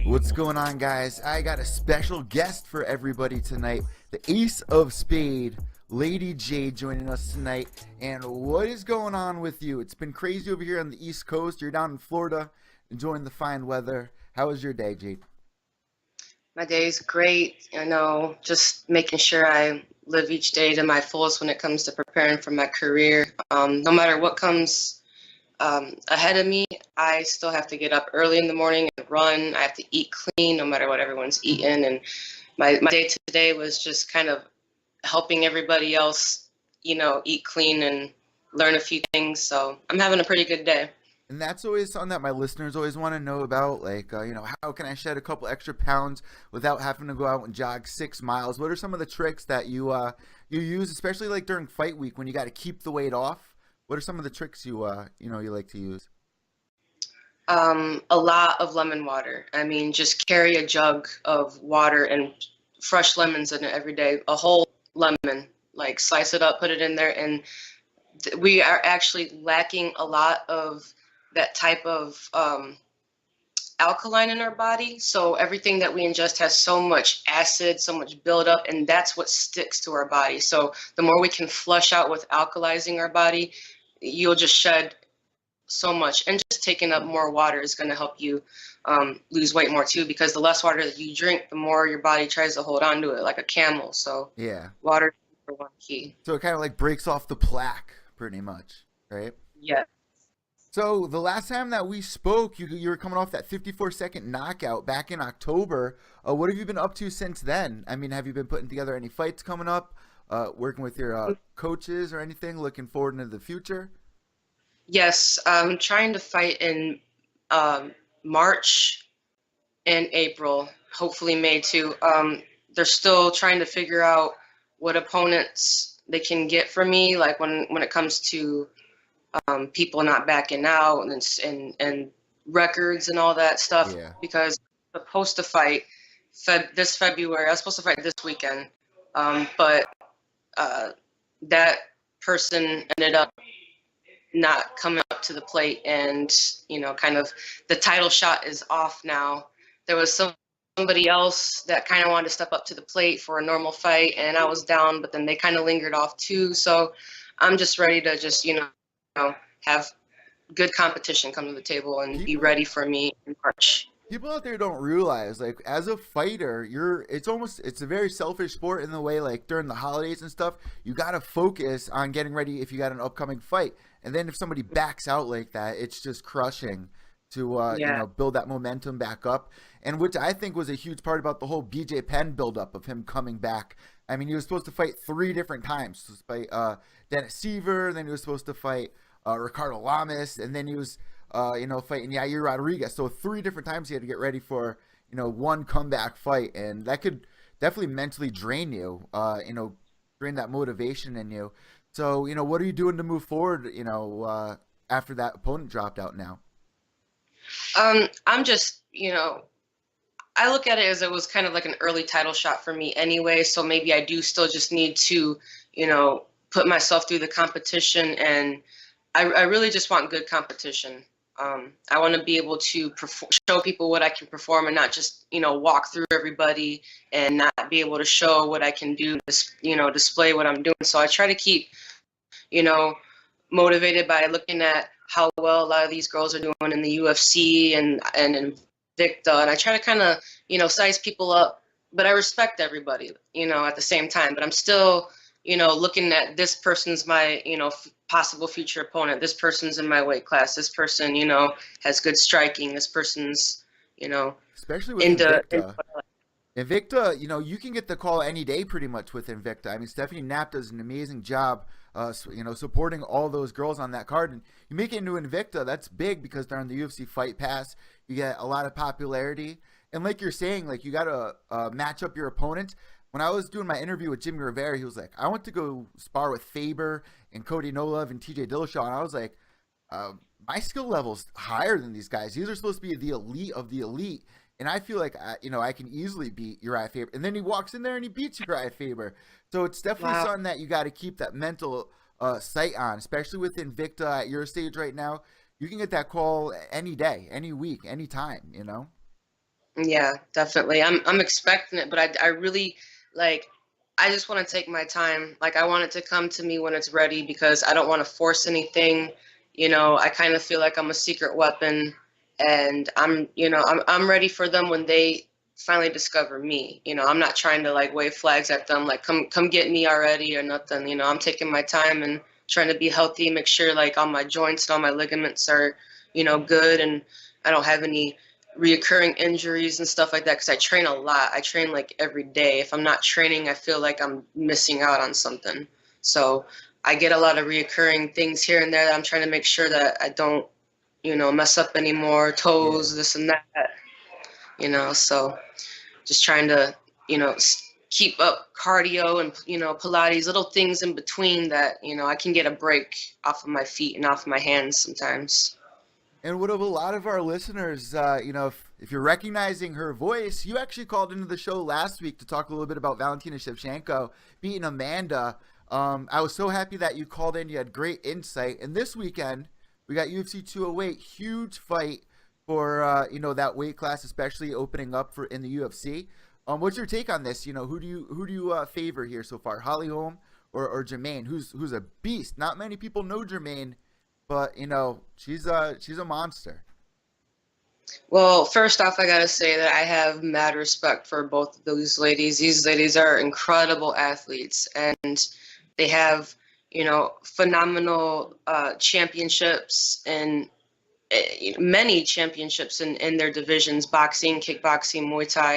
What's going on, guys? I got a special guest for everybody tonight, the Ace of Spade, Lady Jade, joining us tonight. And what is going on with you? It's been crazy over here on the East Coast. You're down in Florida, enjoying the fine weather. How was your day, Jade? My day's great. Just making sure I live each day to my fullest when it comes to preparing for my career. No matter what comes ahead of me, I still have to get up early in the morning and run. I have to eat clean no matter what everyone's eating. And my day today was just kind of helping everybody else, eat clean and learn a few things. So I'm having a pretty good day. And that's always something that my listeners always want to know about, like, how can I shed a couple extra pounds without having to go out and jog 6 miles? What are some of the tricks that you use, especially like during fight week when you got to keep the weight off? What are some of the tricks you like to use? A lot of lemon water. I mean, just carry a jug of water and fresh lemons in it every day. A whole lemon, like slice it up, put it in there. And we are actually lacking a lot of that type of alkaline in our body. So everything that we ingest has so much acid, so much buildup, and that's what sticks to our body. So the more we can flush out with alkalizing our body, you'll just shed so much. And just taking up more water is going to help you lose weight more too, because the less water that you drink, the more your body tries to hold on to it like a camel. So yeah, water is for one key. So it kind of like breaks off the plaque pretty much, right? Yeah. So the last time that we spoke, you were coming off that 54-second knockout back in October. What have you been up to since then? I mean, have you been putting together any fights coming up, working with your coaches or anything, looking forward into the future? Yes, I'm trying to fight in March and April, hopefully May too. They're still trying to figure out what opponents they can get for me, like when it comes to people not backing out and records and all that stuff. Yeah. Because I'm supposed to fight this February. I was supposed to fight this weekend, but that person ended up not coming up to the plate, and kind of the title shot is off now. There was somebody else that kind of wanted to step up to the plate for a normal fight, and I was down, but then they kind of lingered off too. So I'm just ready to just have good competition come to the table and be ready for me in March. People out there don't realize, like, as a fighter, it's a very selfish sport in the way, like, during the holidays and stuff, you got to focus on getting ready if you got an upcoming fight. And then if somebody backs out like that, it's just crushing to, build that momentum back up. And which I think was a huge part about the whole BJ Penn buildup of him coming back. I mean, he was supposed to fight 3 different times. He was supposed to fight Dennis Seaver, then he was supposed to fight Ricardo Lamas, and then he was fighting Yair Rodriguez. So 3 different times he had to get ready for, one comeback fight. And that could definitely mentally drain you, drain that motivation in you. So, what are you doing to move forward, after that opponent dropped out now? I'm just, I look at it as it was kind of like an early title shot for me anyway. So maybe I do still just need to, put myself through the competition, and I really just want good competition. I want to be able to show people what I can perform, and not just, walk through everybody and not be able to show what I can do, display what I'm doing. So I try to keep, motivated by looking at how well a lot of these girls are doing in the UFC and Invicta. And I try to kind of, size people up, but I respect everybody, at the same time. But I'm still, looking at this person's my, possible future opponent. This person's in my weight class. This person, has good striking. This person's, especially with Invicta. Invicta, you can get the call any day pretty much with Invicta. I mean, Stephanie Knapp does an amazing job supporting all those girls on that card. And you make it into Invicta, that's big because they're on the UFC Fight Pass. You get a lot of popularity. And like you're saying, like you got to match up your opponents. When I was doing my interview with Jimmy Rivera, he was like, I went to go spar with Faber and Cody Nolov and TJ Dillashaw. And I was like, my skill level's higher than these guys. These are supposed to be the elite of the elite. And I feel like, I can easily beat Uriah Faber. And then he walks in there and he beats Uriah Faber. So it's definitely something that you got to keep that mental sight on, especially with Invicta at your stage right now. You can get that call any day, any week, any time, Yeah, definitely. I'm expecting it, but I really, like, I just want to take my time. Like, I want it to come to me when it's ready because I don't want to force anything. I kind of feel like I'm a secret weapon. And I'm ready for them when they finally discover me. I'm not trying to like wave flags at them, like come get me already or nothing. I'm taking my time and trying to be healthy, make sure like all my joints and all my ligaments are, good, and I don't have any reoccurring injuries and stuff like that. Because I train a lot. I train like every day. If I'm not training, I feel like I'm missing out on something. So I get a lot of reoccurring things here and there that I'm trying to make sure that I don't mess up anymore, toes, this and that, so just trying to, keep up cardio and, Pilates, little things in between that, I can get a break off of my feet and off of my hands sometimes. And what of a lot of our listeners, if you're recognizing her voice, you actually called into the show last week to talk a little bit about Valentina Shevchenko beating Amanda. I was so happy that you called in. You had great insight. And this weekend, we got UFC 208, huge fight for that weight class, especially opening up for in the UFC. What's your take on this? Who do you favor here so far, Holly Holm or Jermaine, who's a beast? Not many people know Jermaine, but she's a monster. Well, first off, I gotta say that I have mad respect for both of those ladies. These ladies are incredible athletes, and they have phenomenal championships and many championships in their divisions: boxing, kickboxing, Muay Thai.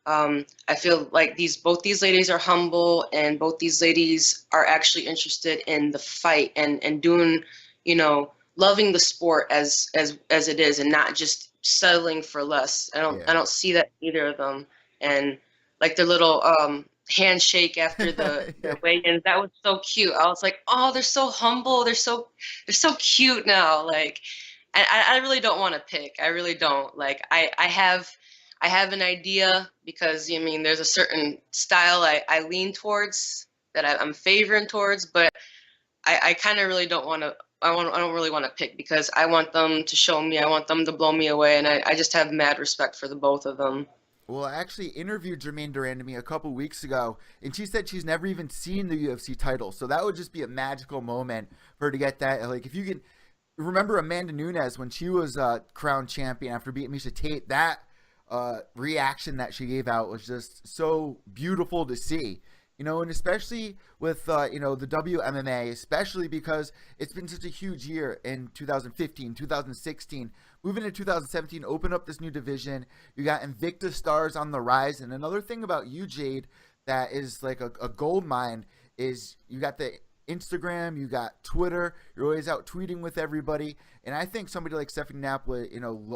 I feel like both these ladies are humble, and both these ladies are actually interested in the fight and doing, loving the sport as it is, and not just settling for less. I don't see that in either of them. And like their little handshake after the weigh-ins, that was so cute. I was like, oh, they're so humble, they're so cute now. Like, I really don't want to pick. I really don't. Like, I have an idea because there's a certain style I lean towards, that I'm favoring towards, but I kind of really don't want to. I don't really want to pick because I want them to show me. I want them to blow me away, and I just have mad respect for the both of them. Well, I actually interviewed Jermaine Durandamy a couple weeks ago, and she said she's never even seen the UFC title. So that would just be a magical moment for her to get that. Like, if you can remember Amanda Nunes when she was crowned champion after beating Miesha Tate, that reaction that she gave out was just so beautiful to see. And especially with, the WMMA, especially because it's been such a huge year in 2015, 2016, moving into 2017, open up this new division. You got Invicta stars on the rise. And another thing about you, Jade, that is like a gold mine is you got the Instagram, you got Twitter, you're always out tweeting with everybody. And I think somebody like Stephanie Knapp would,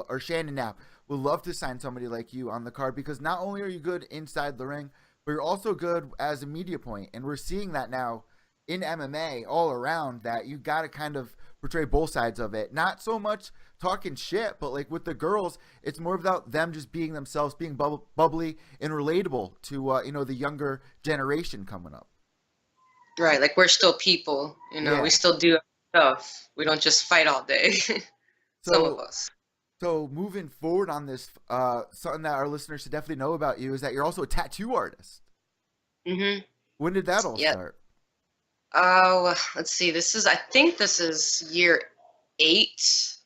or Shannon Knapp would love to sign somebody like you on the card, because not only are you good inside the ring, but you're also good as a media point. And we're seeing that now in MMA all around, that you got to kind of portray both sides of it. Not so much talking shit, but like with the girls, it's more about them just being themselves, being bubbly and relatable to, the younger generation coming up. Right. Like, we're still people, we still do stuff. We don't just fight all day. Some of us. So moving forward on this, something that our listeners should definitely know about you is that you're also a tattoo artist. Mm-hmm. When did that all start? Oh, let's see. I think this is year 8.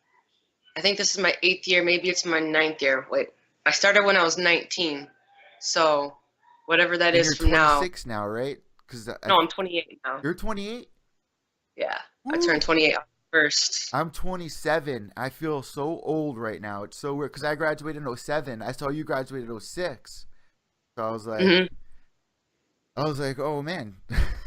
I think this is my 8th year. Maybe it's my 9th year. Wait, I started when I was 19. So whatever that is from now. You're 26 now, right? No, I'm 28 now. You're 28? Yeah. Woo. I turned 28 first. I'm 27. I feel so old right now. It's so weird because I graduated in 07. I saw you graduated in 06. So I was like, oh man.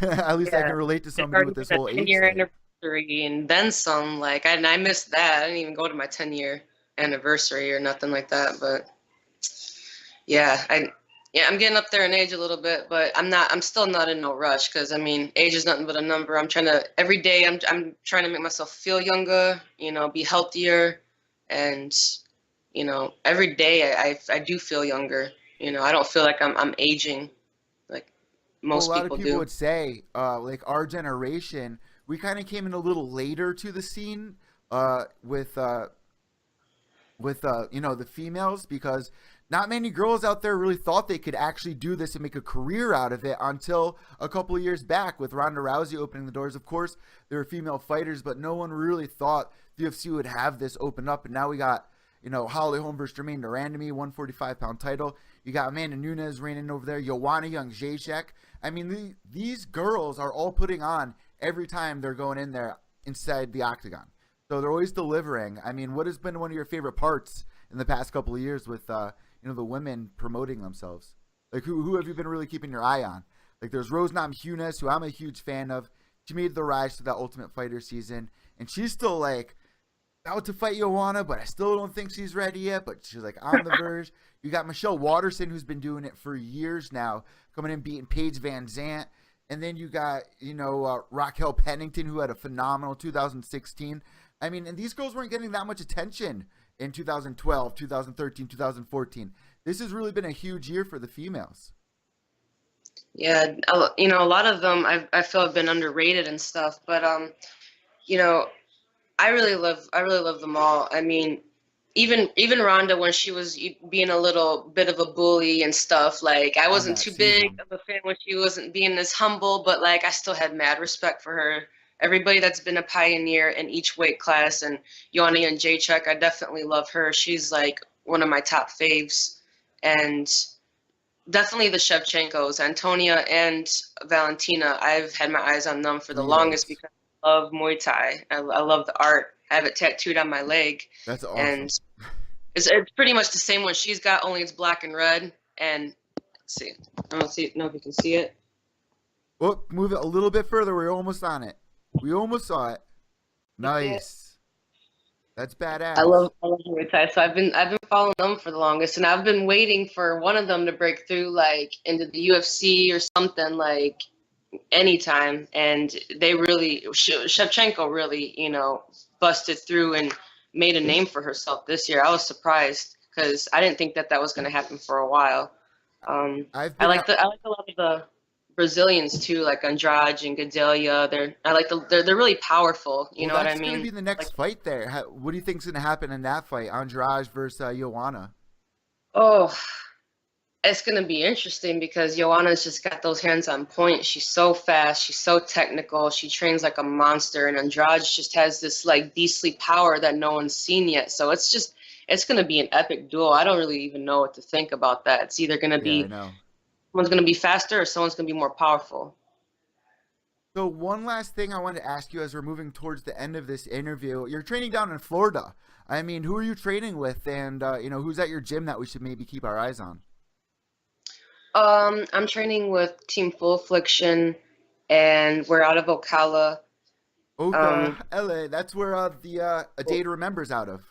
At least I Yeah, can relate to it's somebody already with this been whole a 10 age year thing. anniversary and then some. Like, and I missed that. I didn't even go to my 10-year anniversary or nothing like that. But yeah, I'm getting up there in age a little bit, but I'm still not in no rush because I mean, age is nothing but a number. I'm trying to every day. I'm trying to make myself feel younger. Be healthier, and every day I do feel younger. I don't feel like I'm aging like Well, a most lot of people people do. would say, like our generation, we kind of came in a little later to the scene with the females, because not many girls out there really thought they could actually do this and make a career out of it until a couple of years back with Ronda Rousey opening the doors. Of course, there were female fighters, but no one really thought the UFC would have this open up. And now we got, Holly Holm versus Jermaine Durandamy, 145-pound title. You got Amanda Nunes reigning over there. Joanna Jędrzejczyk. I mean, these girls are all putting on every time they're going in there inside the octagon. So they're always delivering. I mean, what has been one of your favorite parts in the past couple of years with the women promoting themselves? Like who have you been really keeping your eye on? Like there's Rose Namajunas, who I'm a huge fan of. She made the rise to that Ultimate Fighter season, and she's still like out to fight Joanna, but I still don't think she's ready yet. But she's like on the verge. You got Michelle Waterson, who's been doing it for years now, coming in beating Paige Van Zant. And then you got, Raquel Pennington, who had a phenomenal 2016. I mean, and these girls weren't getting that much attention in 2012, 2013, 2014. This has really been a huge year for the females. Yeah, a lot of them I feel have been underrated and stuff, but you know, I really love them all. I mean, even Rhonda when she was being a little bit of a bully and stuff, like I On wasn't that too big season. of a fan when she wasn't being as humble, but like I still had mad respect for her. Everybody that's been a pioneer in each weight class, and Joanna and Jacek, I definitely love her. She's like one of my top faves, and definitely the Shevchenkos, Antonia and Valentina. I've had my eyes on them for the longest Relivs. because I love Muay Thai. I love the art. I have it tattooed on my leg, That's and awesome. it's pretty much the same one she's got, only it's black and red. And let's see, I don't know if you can see it. Oh, move it a little bit further. We're almost on it. We almost saw it. You see it? Nice. That's I badass. love Muay Thai, so I've been following them for the longest, and I've been waiting for one of them to break through, like into the UFC or something, like anytime. And they really, Shevchenko really, busted through and made a name for herself this year. I was surprised because I didn't think that was going to happen for a while. I've I been like a lot of the Brazilians too, like Andrade and Gadelha. They're really powerful. You Well, know what I that's going to mean? be the next Like, fight there. What do you think's going to happen in that fight? Andrade versus Joanna. oh, it's going to be interesting because Joanna's just got those hands on point. She's so fast. She's so technical. She trains like a monster. And Andrade just has this like beastly power that no one's seen yet. So it's going to be an epic duel. I don't really even know what to think about that. It's either going to Yeah, I be know. someone's going to be faster or someone's going to be more powerful. So one last thing I wanted to ask you as we're moving towards the end of this interview. You're training down in Florida. I mean, who are you training with, and who's at your gym that we should maybe keep our eyes on? I'm training with Team Full Affliction, and we're out of Ocala. Oka, Um, LA. That's where the A Day to Remember's out of.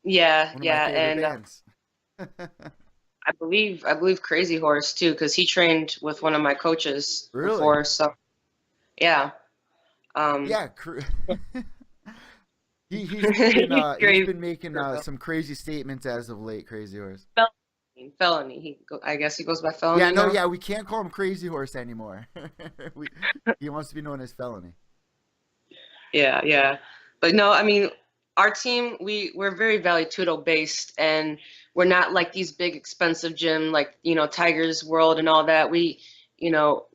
yeah, One of my yeah, favorite and bands. I believe Crazy Horse too, because he trained with one of my coaches Really? before. So yeah, um, Yeah. He's crazy been making some crazy statements as of late. Crazy Horse. felony. I guess he goes by Yeah, felony no, now. yeah, we can't call him Crazy Horse anymore. we, he wants to be known as Felony. Yeah, yeah. But no, I mean, our team, we're very Vale Tudo based, and we're not like these big expensive gym like, Tiger's World and all that. We go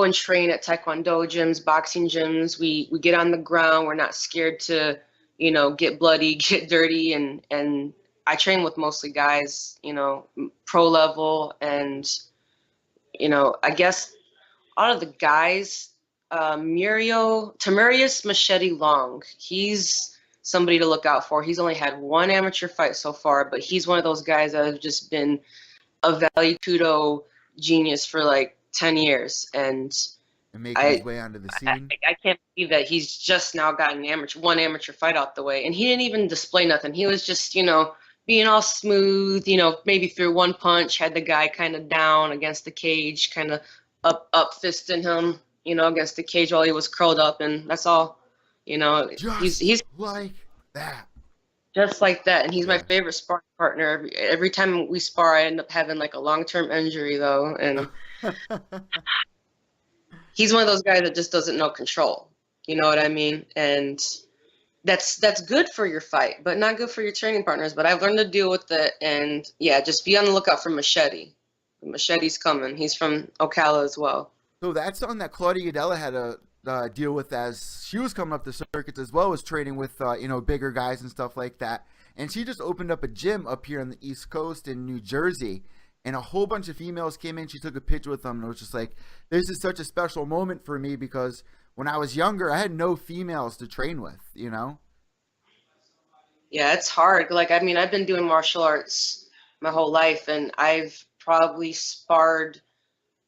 and train at Taekwondo gyms, boxing gyms. We get on the ground. We're not scared to, get bloody, get dirty, and I train with mostly guys, pro level, and I guess out of the guys, Tamurius Machete Long, he's somebody to look out for. He's only had one amateur fight so far, but he's one of those guys that have just been a Vale Tudo genius for like 10 years. And and making his I way onto the I, scene. I can't believe that he's just now gotten one amateur fight out the way, and he didn't even display nothing. He was just, being all smooth, maybe threw one punch, had the guy kind of down against the cage, kind of up fisting him, against the cage while he was curled up, and that's all. Just He's like that. just like that, and he's my Yeah. favorite sparring partner. Every time we spar, I end up having like a long-term injury though, and he's one of those guys that just doesn't know control. You know what I mean? And that's good for your fight, but not good for your training partners. But I've learned to deal with it, and yeah, just be on the lookout for Machete. Machete's coming. He's from Ocala as well. So that's something that Claudia Udella had to deal with as she was coming up the circuits as well as training with bigger guys and stuff like that. And she just opened up a gym up here on the East Coast in New Jersey, and a whole bunch of females came in. She took a picture with them, and it was just like, this is such a special moment for me because when I was younger, I had no females to train with. Yeah, it's hard. Like, I mean, I've been doing martial arts my whole life, and I've probably sparred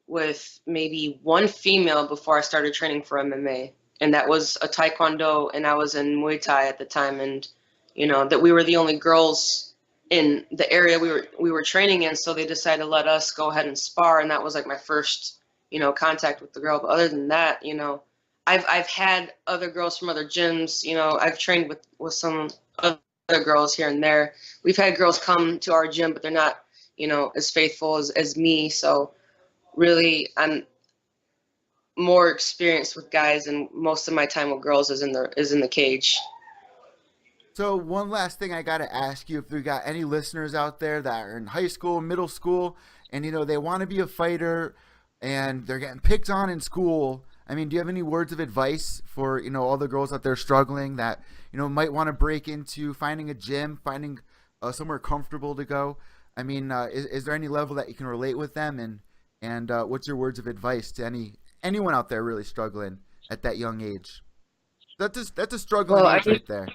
with maybe one female before I started training for MMA. And that was a Taekwondo, and I was in Muay Thai at the time. And, that we were the only girls in the area we were training in, so they decided to let us go ahead and spar, and that was like my first, contact with the girl. But other than that, I've had other girls from other gyms, I've trained with some other girls here and there. We've had girls come to our gym, but they're not, as faithful as me. So really, I'm more experienced with guys, and most of my time with girls is in the cage. So one last thing I got to ask you, if we got any listeners out there that are in high school, middle school, and they want to be a fighter and they're getting picked on in school. I mean, do you have any words of advice for, all the girls out there struggling that, might want to break into finding a gym, finding somewhere comfortable to go? I mean, is there any level that you can relate with them, and what's your words of advice to anyone out there really struggling at that young age? That's a struggling age right there.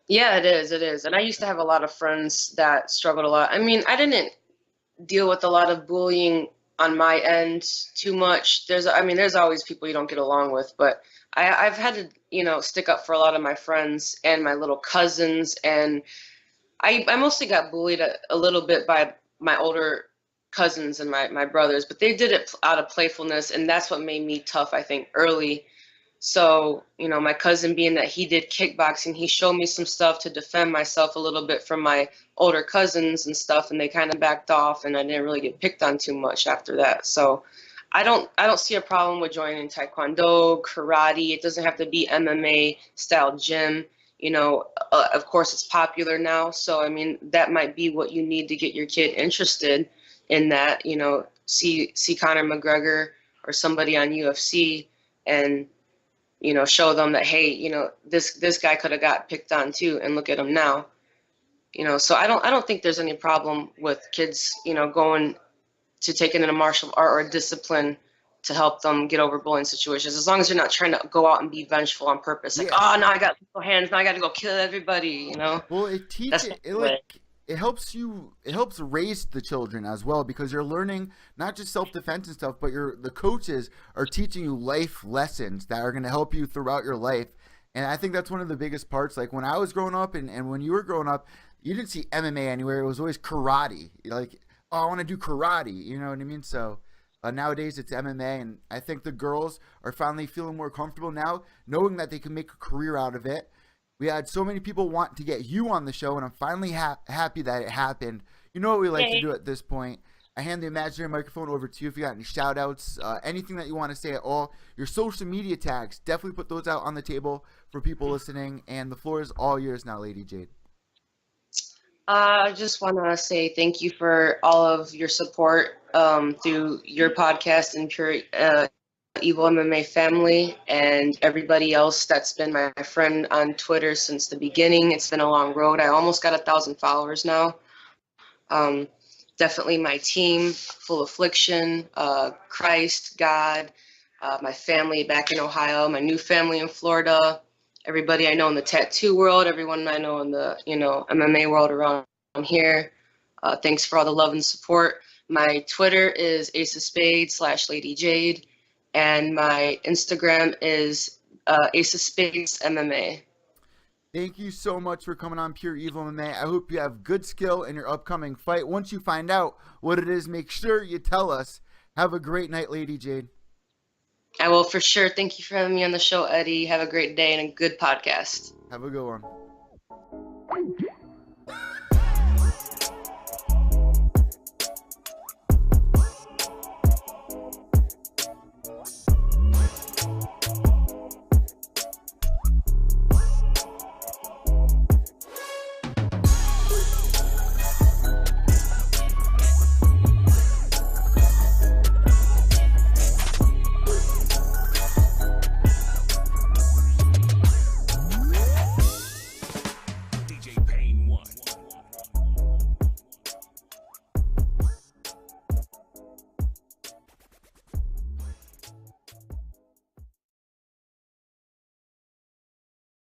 Yeah, it is. And I used to have a lot of friends that struggled a lot. I mean, I didn't deal with a lot of bullying on my end too much. There's always people you don't get along with, but I've had to, stick up for a lot of my friends and my little cousins. And I mostly got bullied a little bit by my older cousins and my brothers, but they did it out of playfulness. And that's what made me tough, I think, early. So, my cousin, being that he did kickboxing, he showed me some stuff to defend myself a little bit from my older cousins and stuff, and they kind of backed off, and I didn't really get picked on too much after that. So I don't see a problem with joining Taekwondo, karate. It doesn't have to be MMA style gym. Of course it's popular now. So, I mean, that might be what you need to get your kid interested in that, see Conor McGregor or somebody on UFC and, show them that, hey, this guy could have got picked on too, and look at him now. So I don't think there's any problem with kids, going to taking in a martial art or a discipline to help them get over bullying situations, as long as you're not trying to go out and be vengeful on purpose. Like, oh, now I got little hands, now I got to go kill everybody. Well, it helps raise the children as well, because you're learning not just self-defense and stuff, but the coaches are teaching you life lessons that are going to help you throughout your life. And I think that's one of the biggest parts. Like when I was growing up and when you were growing up, you didn't see MMA anywhere. It was always karate. Like, oh, I want to do karate. You know what I mean? So nowadays it's MMA, and I think the girls are finally feeling more comfortable now, knowing that they can make a career out of it. We had so many people want to get you on the show, and I'm finally happy that it happened. You know what we like to do at this point. I hand the imaginary microphone over to you if you got any shout-outs, anything that you want to say at all. Your social media tags, definitely put those out on the table for people listening, and the floor is all yours now, Lady Jade. I just want to say thank you for all of your support through your podcast and Pure EVil MMA family, and everybody else that's been my friend on Twitter since the beginning. It's been a long road. I almost got 1,000 followers now. Definitely my team, Full Affliction, Christ, God, my family back in Ohio, my new family in Florida, everybody I know in the tattoo world, everyone I know in the MMA world around here. Thanks for all the love and support. My Twitter is Ace of Spades /Lady Jade. and my Instagram is Ace of Spades MMA. Thank you so much for coming on Pure EVil MMA. I hope you have good skill in your upcoming fight. Once you find out what it is, make sure you tell us. Have a great night, Lady Jade. I will for sure. Thank you for having me on the show, Eddie. Have a great day and a good podcast. Have a good one.